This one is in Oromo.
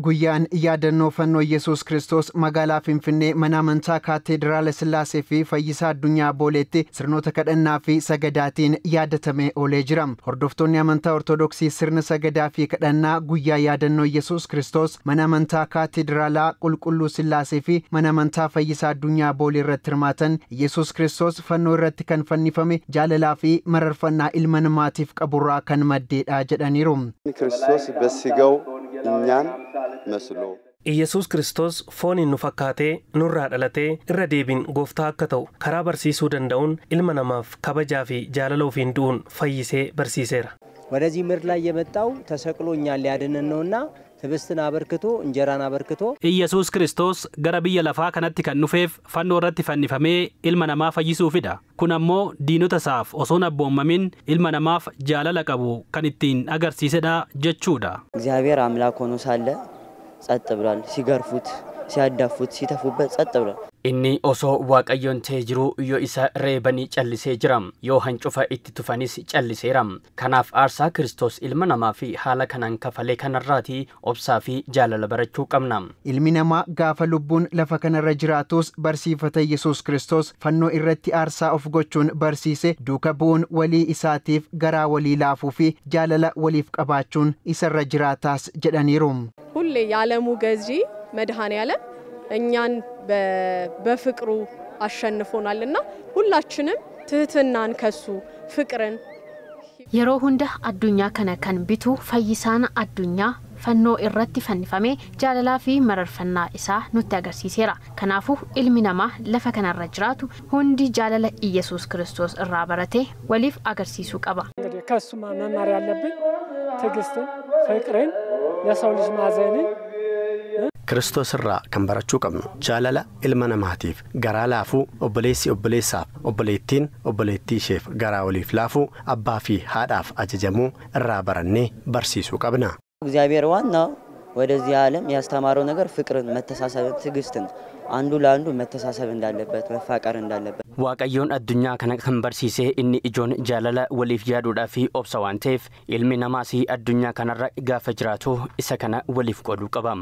guyyaan yaadannoo fannoo Yesuus Kiristoos magaalaa Finfinnee mana amantaa Kaateediraala Sillaasee fi Fayyisaa Addunyaa Booleetti sirnoota kadhannaa fi sagadaatiin yaadatamee oolee jira. Hordoftoonni amantaa Ortodoksii sirna sagadaa fi kadhannaa guyyaa yaadannoo Yesuus Kiristoos mana amantaa Kaateediraala Qulqulluu Sillaasee fi mana amantaa Fayyisaa Addunyaa Boolee irratti hirmaatan Yesuus Kiristoos fannoo irratti kan fannifame jaalalaa fi mararfannaa ilma namaatiif qaburraa kan maddeedha jedhaniiru. Kiristoos besigaw እኛን መስሎ ኢየሱስ ክርስቶስ ፎኒን nu fakkaatee nurraa dhalatee irra deebiin gooftaa akka ta'u karaa barsiisuu danda'uun ilma namaaf kabajaa fi jaalala ofiin du'uun fayyisee barsiiseera. ወደዚህ ምድር ላይ የመጣው ተሰቅሎ እኛን ሊያድነን ነውና ህብስትን አበርክቶ እንጀራን አበርክቶ ኢየሱስ ክርስቶስ gara biyya lafaa kanatti kan dhufeef fannoo irratti fannifamee ilma namaa fayyisuufidha. kun ammoo diinota isaaf osoo abboomamin ilma namaaf jaalala qabu kan ittiin agarsiisedha jechuudha. እግዚአብሔር አምላክ ሆኖ ሳለ ጸጥ ብሏል። ሲገርፉት ሲያዳፉት ሲተፉበት ጸጥ ብሏል። inni osoo waaqayyoon ta'ee jiru yoo isa reebanii callisee jira yoo hancufa itti tufanis calliseera. kanaaf aarsaa Kiristoos ilma namaa fi haala kanaan kafalee kanarraati obsaa fi jaalala barachuu qabna. ilmi namaa gaafa lubbuun lafa kanarra jiraatus barsiifata Yesuus Kiristoos fannoo irratti aarsaa of gochuun barsiise duuka bu'uun walii isaatiif garaa walii laafuu fi jaalala waliif qabaachuun isarra jiraataas jedhaniiru. ሁሌ ያለሙ ገዢ መድኃኔዓለም እኛን በፍቅሩ አሸንፎናልና ሁላችንም ትህትናን ከሱ ፍቅርን yeroo hunda addunyaa kana kan bitu fayyisaan addunyaa fannoo irratti fannifamee jaalalaa fi mararfannaa isaa nutti agarsiiseera. kanaafuu ilmi namaa lafa kanarra jiraatu hundi jaalala Yesuus Kiristoos irraa baratee waliif agarsiisuu qaba. ከሱ መማር ያለብን ትዕግስትን ፍቅርን ለሰው ልጅ ማዘንን Kiristoos irraa kan barachuu qabnu jaalala ilma namaatiif garaa laafuu obboleessi obboleessaaf obboleettiin obboleettii isheef garaa waliif laafuu abbaa fi haadhaaf ajajamuu irraa barannee barsiisuu qabna. እግዚአብሔር ዋናው ወደዚህ ዓለም ያስተማረው ነገር ፍቅርን መተሳሰብን ትዕግስትን አንዱ ለአንዱ መተሳሰብ እንዳለበት መፋቀር እንዳለበት waaqayyoon addunyaa kana kan barsiisee inni ijoon jaalala waliif yaaduudhaa fi obsa waan ta'eef ilmi namaas addunyaa kanarra gaafa jiraatu isa kana waliif godhuu qaba.